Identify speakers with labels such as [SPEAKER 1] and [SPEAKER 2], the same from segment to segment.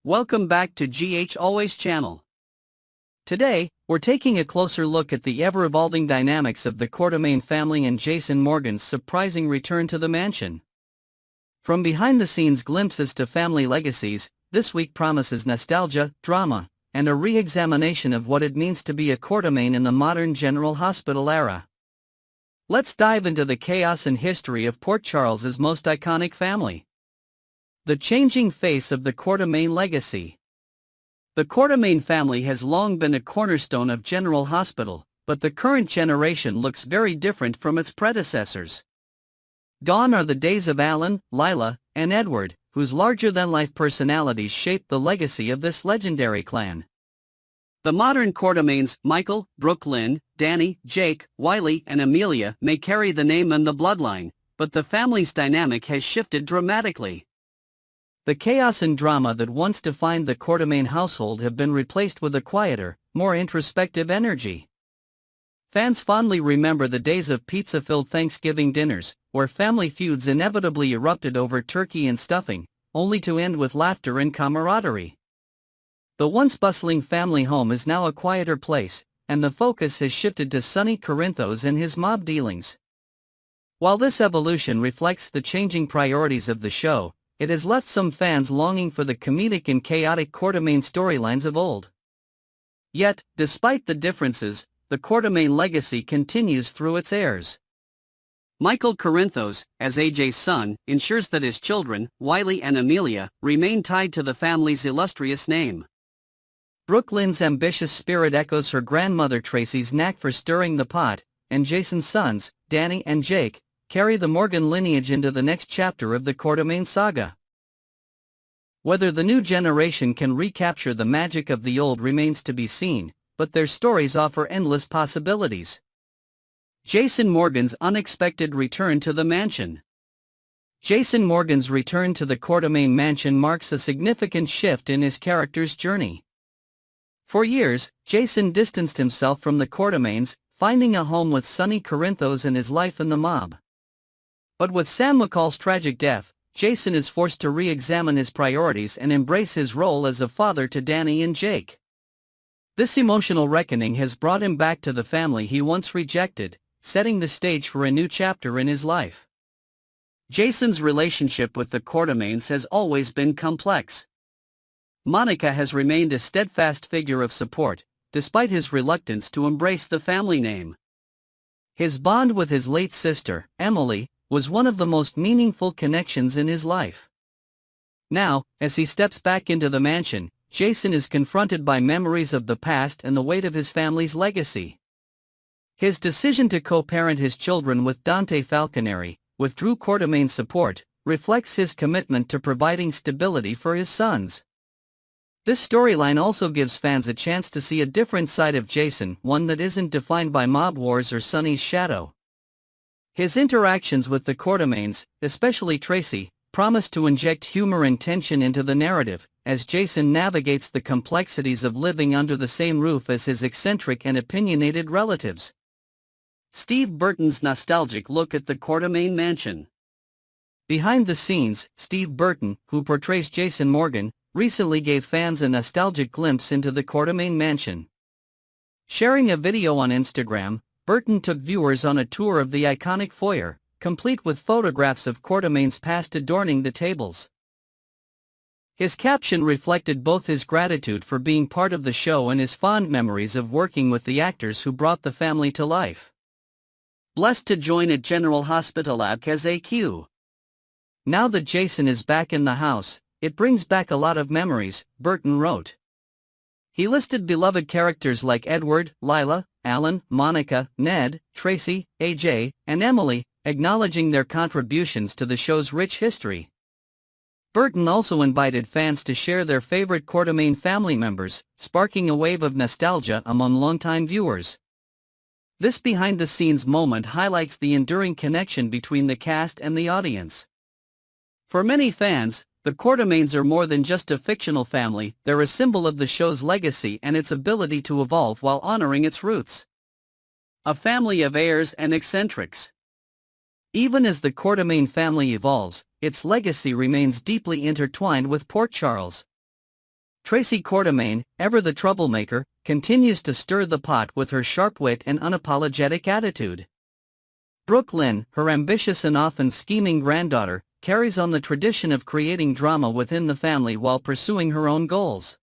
[SPEAKER 1] Welcome back to GH Always channel. Today, we're taking a closer look at the ever-evolving dynamics of the Quartermaine family and Jason Morgan's surprising return to the mansion. From behind-the-scenes glimpses to family legacies, this week promises nostalgia, drama, and a re-examination of what it means to be a Quartermaine in the modern General Hospital era. Let's dive into the chaos and history of Port Charles's most iconic family. The changing face of the Quartermaine legacy. The Quartermaine family has long been a cornerstone of General Hospital, but the current generation looks very different from its predecessors. Gone are the days of Alan, Lila, and Edward, whose larger-than-life personalities shaped the legacy of this legendary clan. The modern Quartermaines, Michael, Brooklyn, Danny, Jake, Wiley, and Amelia, may carry the name and the bloodline, but the family's dynamic has shifted dramatically. The chaos and drama that once defined the Quartermaine household have been replaced with a quieter, more introspective energy. Fans fondly remember the days of pizza-filled Thanksgiving dinners, where family feuds inevitably erupted over turkey and stuffing, only to end with laughter and camaraderie. The once bustling family home is now a quieter place, and the focus has shifted to Sonny Corinthos and his mob dealings. While this evolution reflects the changing priorities of the show, it has left some fans longing for the comedic and chaotic Quartermaine storylines of old. Yet, despite the differences, the Quartermaine legacy continues through its heirs. Michael Corinthos, as AJ's son, ensures that his children, Wiley and Amelia, remain tied to the family's illustrious name. Brooklyn's ambitious spirit echoes her grandmother Tracy's knack for stirring the pot, and Jason's sons, Danny and Jake, carry the Morgan lineage into the next chapter of the Quartermaine saga. Whether the new generation can recapture the magic of the old remains to be seen, but their stories offer endless possibilities. Jason Morgan's unexpected return to the mansion. Jason Morgan's return to the Quartermaine mansion marks a significant shift in his character's journey. For years, Jason distanced himself from the Quartermaines, finding a home with Sonny Corinthos and his life in the mob. But with Sam McCall's tragic death, Jason is forced to re-examine his priorities and embrace his role as a father to Danny and Jake. This emotional reckoning has brought him back to the family he once rejected, setting the stage for a new chapter in his life. Jason's relationship with the Quartermaines has always been complex. Monica has remained a steadfast figure of support, despite his reluctance to embrace the family name. His bond with his late sister, Emily, was one of the most meaningful connections in his life. Now, as he steps back into the mansion, Jason is confronted by memories of the past and the weight of his family's legacy. His decision to co-parent his children with Dante Falconeri, with Drew Quartermaine's support, reflects his commitment to providing stability for his sons. This storyline also gives fans a chance to see a different side of Jason, one that isn't defined by mob wars or Sonny's shadow. His interactions with the Quartermaines, especially Tracy, promise to inject humor and tension into the narrative, as Jason navigates the complexities of living under the same roof as his eccentric and opinionated relatives. Steve Burton's nostalgic look at the Quartermaine mansion. Behind the scenes, Steve Burton, who portrays Jason Morgan, recently gave fans a nostalgic glimpse into the Quartermaine mansion. Sharing a video on Instagram, Burton took viewers on a tour of the iconic foyer, complete with photographs of Quartermaine's past adorning the tables. His caption reflected both his gratitude for being part of the show and his fond memories of working with the actors who brought the family to life. Blessed to join at General Hospital as AQ. Now that Jason is back in the house, it brings back a lot of memories, Burton wrote. He listed beloved characters like Edward, Lila, Alan, Monica, Ned, Tracy, AJ, and Emily, acknowledging their contributions to the show's rich history. Burton also invited fans to share their favorite Quartermaine family members, sparking a wave of nostalgia among longtime viewers. This behind-the-scenes moment highlights the enduring connection between the cast and the audience. For many fans, the Quartermaines are more than just a fictional family, they're a symbol of the show's legacy and its ability to evolve while honoring its roots. A family of heirs and eccentrics. Even as the Quartermaine family evolves, its legacy remains deeply intertwined with Port Charles. Tracy Quartermaine, ever the troublemaker, continues to stir the pot with her sharp wit and unapologetic attitude. Brooke Lynn, her ambitious and often scheming granddaughter, carries on the tradition of creating drama within the family while pursuing her own goals.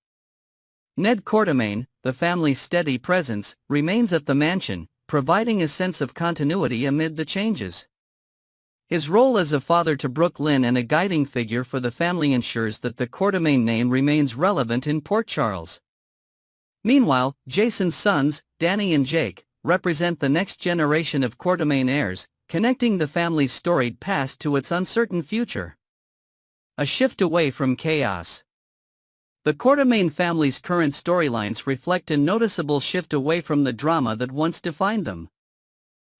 [SPEAKER 1] Ned Quartermaine, the family's steady presence, remains at the mansion, providing a sense of continuity amid the changes. His role as a father to Brooke Lynn and a guiding figure for the family ensures that the Quartermaine name remains relevant in Port Charles. Meanwhile, Jason's sons, Danny and Jake, represent the next generation of Quartermaine heirs, connecting the family's storied past to its uncertain future. A shift away from chaos. The Quartermaine family's current storylines reflect a noticeable shift away from the drama that once defined them.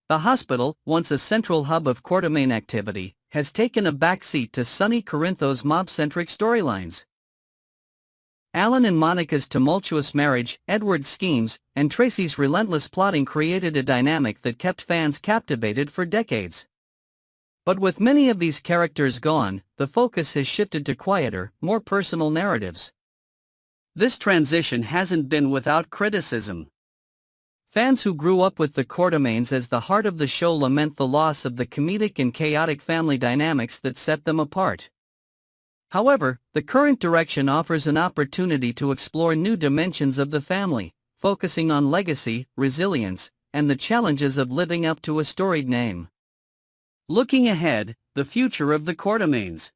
[SPEAKER 1] The hospital, once a central hub of Quartermaine activity, has taken a backseat to Sonny Corinthos' mob-centric storylines. Alan and Monica's tumultuous marriage, Edward's schemes, and Tracy's relentless plotting created a dynamic that kept fans captivated for decades. But with many of these characters gone, the focus has shifted to quieter, more personal narratives. This transition hasn't been without criticism. Fans who grew up with the Quartermaines as the heart of the show lament the loss of the comedic and chaotic family dynamics that set them apart. However, the current direction offers an opportunity to explore new dimensions of the family, focusing on legacy, resilience, and the challenges of living up to a storied name. Looking ahead, the future of the Quartermaines.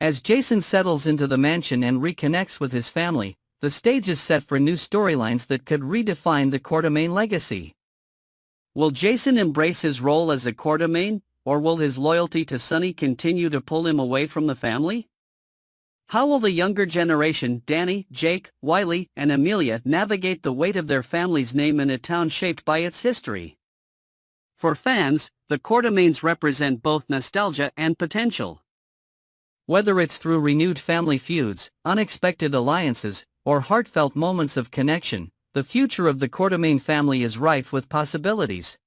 [SPEAKER 1] As Jason settles into the mansion and reconnects with his family, the stage is set for new storylines that could redefine the Quartermaine legacy. Will Jason embrace his role as a Quartermaine, or will his loyalty to Sonny continue to pull him away from the family? How will the younger generation, Danny, Jake, Wiley, and Amelia, navigate the weight of their family's name in a town shaped by its history? For fans, the Quartermaines represent both nostalgia and potential. Whether it's through renewed family feuds, unexpected alliances, or heartfelt moments of connection, the future of the Quartermaine family is rife with possibilities.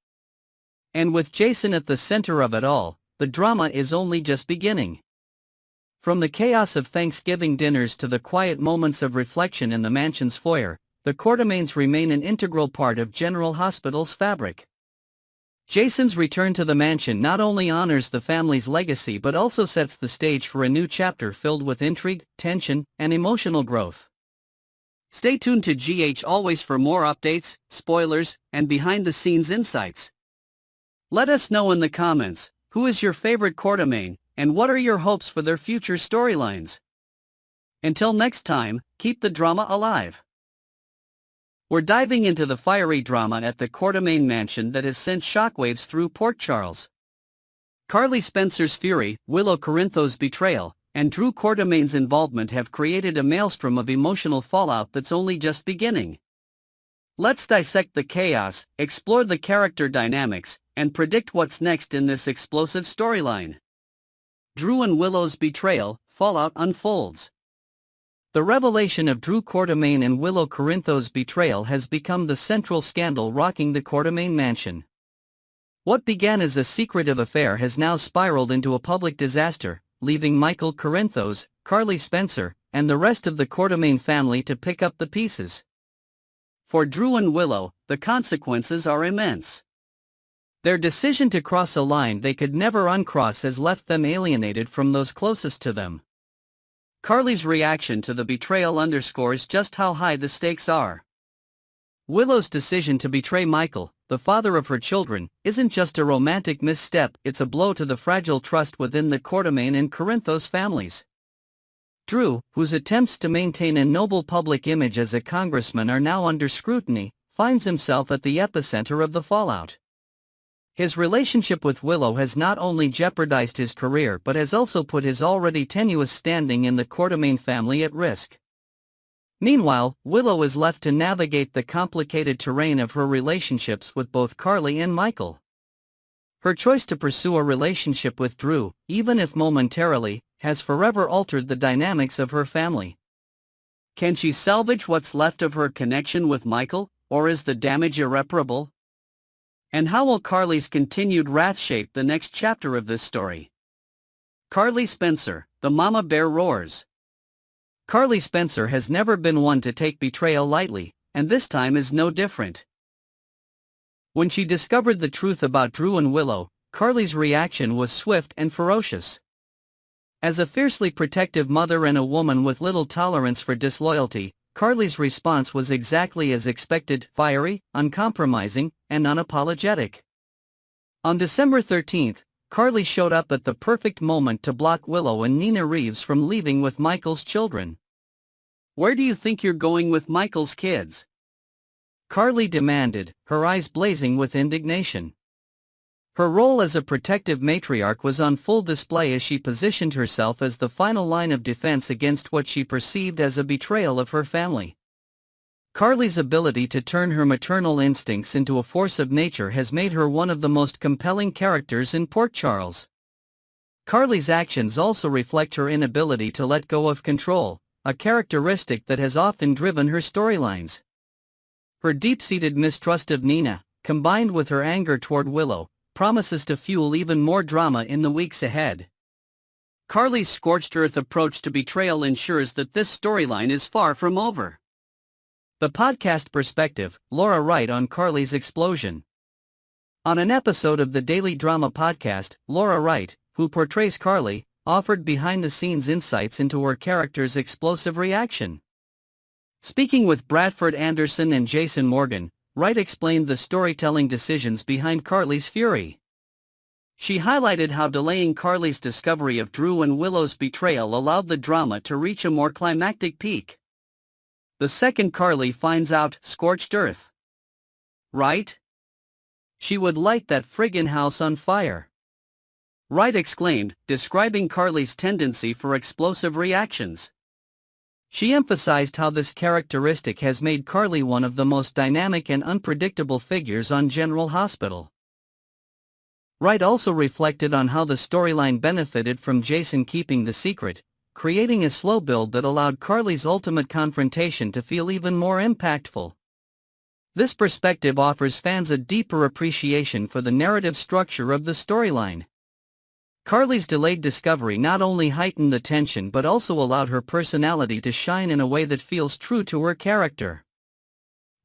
[SPEAKER 1] And with Jason at the center of it all, the drama is only just beginning. From the chaos of Thanksgiving dinners to the quiet moments of reflection in the mansion's foyer, the Quartermaines remain an integral part of General Hospital's fabric. Jason's return to the mansion not only honors the family's legacy but also sets the stage for a new chapter filled with intrigue, tension, and emotional growth. Stay tuned to GH Always for more updates, spoilers, and behind-the-scenes insights. Let us know in the comments, who is your favorite Quartermaine, and what are your hopes for their future storylines? Until next time, keep the drama alive. We're diving into the fiery drama at the Quartermaine mansion that has sent shockwaves through Port Charles. Carly Spencer's fury, Willow Corinthos' betrayal, and Drew Quartermaine's involvement have created a maelstrom of emotional fallout that's only just beginning. Let's dissect the chaos, explore the character dynamics, and predict what's next in this explosive storyline. Drew and Willow's betrayal, fallout unfolds. The revelation of Drew Quartermaine and Willow Corinthos' betrayal has become the central scandal rocking the Quartermaine mansion. What began as a secretive affair has now spiraled into a public disaster, leaving Michael Corinthos, Carly Spencer, and the rest of the Quartermaine family to pick up the pieces. For Drew and Willow, the consequences are immense. Their decision to cross a line they could never uncross has left them alienated from those closest to them. Carly's reaction to the betrayal underscores just how high the stakes are. Willow's decision to betray Michael, the father of her children, isn't just a romantic misstep, it's a blow to the fragile trust within the Quartermaine and Corinthos families. Drew, whose attempts to maintain a noble public image as a congressman are now under scrutiny, finds himself at the epicenter of the fallout. His relationship with Willow has not only jeopardized his career but has also put his already tenuous standing in the Quartermaine family at risk. Meanwhile, Willow is left to navigate the complicated terrain of her relationships with both Carly and Michael. Her choice to pursue a relationship with Drew, even if momentarily, has forever altered the dynamics of her family. Can she salvage what's left of her connection with Michael, or is the damage irreparable? And how will Carly's continued wrath shape the next chapter of this story? Carly Spencer, the Mama Bear roars. Carly Spencer has never been one to take betrayal lightly, and this time is no different. When she discovered the truth about Drew and Willow, Carly's reaction was swift and ferocious. As a fiercely protective mother and a woman with little tolerance for disloyalty, Carly's response was exactly as expected: fiery, uncompromising, and unapologetic. On December 13, Carly showed up at the perfect moment to block Willow and Nina Reeves from leaving with Michael's children. "Where do you think you're going with Michael's kids?" Carly demanded, her eyes blazing with indignation. Her role as a protective matriarch was on full display as she positioned herself as the final line of defense against what she perceived as a betrayal of her family. Carly's ability to turn her maternal instincts into a force of nature has made her one of the most compelling characters in Port Charles. Carly's actions also reflect her inability to let go of control, a characteristic that has often driven her storylines. Her deep-seated mistrust of Nina, combined with her anger toward Willow, promises to fuel even more drama in the weeks ahead. Carly's scorched-earth approach to betrayal ensures that this storyline is far from over. The podcast perspective, Laura Wright on Carly's explosion. On an episode of the Daily Drama podcast, Laura Wright, who portrays Carly, offered behind-the-scenes insights into her character's explosive reaction. Speaking with Bradford Anderson and Jason Morgan, Wright explained the storytelling decisions behind Carly's fury. She highlighted how delaying Carly's discovery of Drew and Willow's betrayal allowed the drama to reach a more climactic peak. The second Carly finds out, scorched earth. Right? She would light that friggin' house on fire. Wright exclaimed, describing Carly's tendency for explosive reactions. She emphasized how this characteristic has made Carly one of the most dynamic and unpredictable figures on General Hospital. Wright also reflected on how the storyline benefited from Jason keeping the secret, creating a slow build that allowed Carly's ultimate confrontation to feel even more impactful. This perspective offers fans a deeper appreciation for the narrative structure of the storyline. Carly's delayed discovery not only heightened the tension but also allowed her personality to shine in a way that feels true to her character.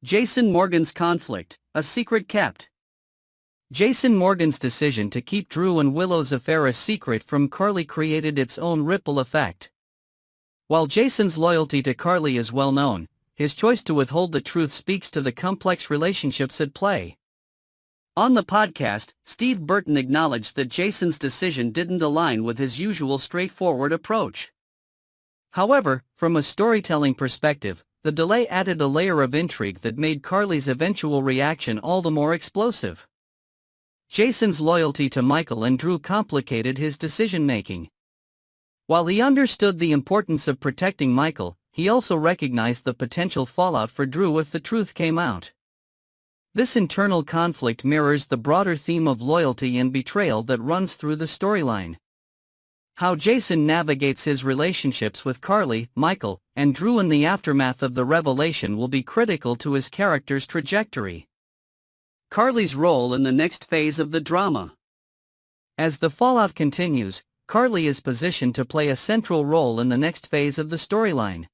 [SPEAKER 1] Jason Morgan's conflict, a secret kept. Jason Morgan's decision to keep Drew and Willow's affair a secret from Carly created its own ripple effect. While Jason's loyalty to Carly is well known, his choice to withhold the truth speaks to the complex relationships at play. On the podcast, Steve Burton acknowledged that Jason's decision didn't align with his usual straightforward approach. However, from a storytelling perspective, the delay added a layer of intrigue that made Carly's eventual reaction all the more explosive. Jason's loyalty to Michael and Drew complicated his decision-making. While he understood the importance of protecting Michael, he also recognized the potential fallout for Drew if the truth came out. This internal conflict mirrors the broader theme of loyalty and betrayal that runs through the storyline. How Jason navigates his relationships with Carly, Michael, and Drew in the aftermath of the revelation will be critical to his character's trajectory. Carly's role in the next phase of the drama. As the fallout continues, Carly is positioned to play a central role in the next phase of the storyline.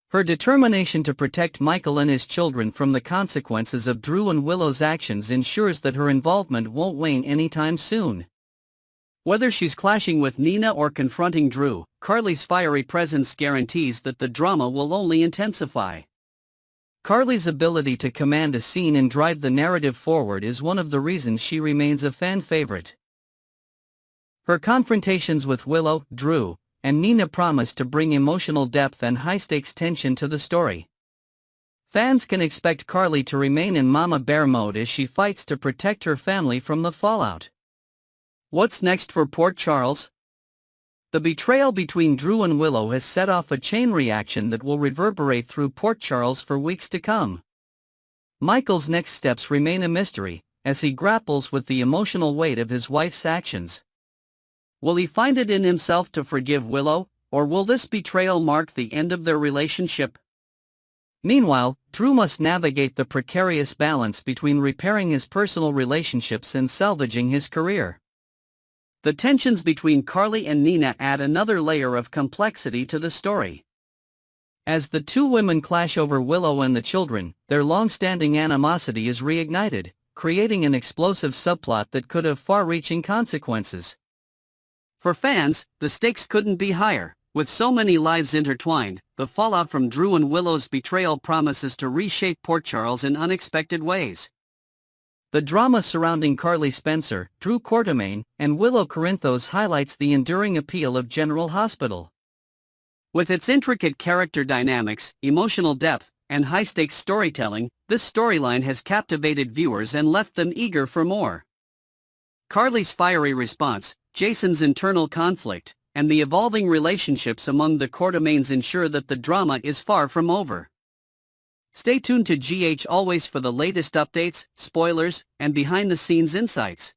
[SPEAKER 1] Her determination to protect Michael and his children from the consequences of Drew and Willow's actions ensures that her involvement won't wane anytime soon. Whether she's clashing with Nina or confronting Drew, Carly's fiery presence guarantees that the drama will only intensify. Carly's ability to command a scene and drive the narrative forward is one of the reasons she remains a fan favorite. Her confrontations with Willow, Drew, and Nina promise to bring emotional depth and high-stakes tension to the story. Fans can expect Carly to remain in Mama Bear mode as she fights to protect her family from the fallout. What's next for Port Charles? The betrayal between Drew and Willow has set off a chain reaction that will reverberate through Port Charles for weeks to come. Michael's next steps remain a mystery, as he grapples with the emotional weight of his wife's actions. Will he find it in himself to forgive Willow, or will this betrayal mark the end of their relationship? Meanwhile, Drew must navigate the precarious balance between repairing his personal relationships and salvaging his career. The tensions between Carly and Nina add another layer of complexity to the story. As the two women clash over Willow and the children, their long-standing animosity is reignited, creating an explosive subplot that could have far-reaching consequences. For fans, the stakes couldn't be higher. With so many lives intertwined, the fallout from Drew and Willow's betrayal promises to reshape Port Charles in unexpected ways. The drama surrounding Carly Spencer, Drew Quartermaine, and Willow Corinthos highlights the enduring appeal of General Hospital. With its intricate character dynamics, emotional depth, and high-stakes storytelling, this storyline has captivated viewers and left them eager for more. Carly's fiery response, Jason's internal conflict, and the evolving relationships among the Quartermaines ensure that the drama is far from over. Stay tuned to GH Always for the latest updates, spoilers, and behind-the-scenes insights.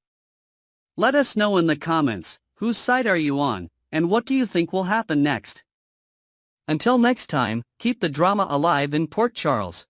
[SPEAKER 1] Let us know in the comments, whose side are you on, and what do you think will happen next? Until next time, keep the drama alive in Port Charles.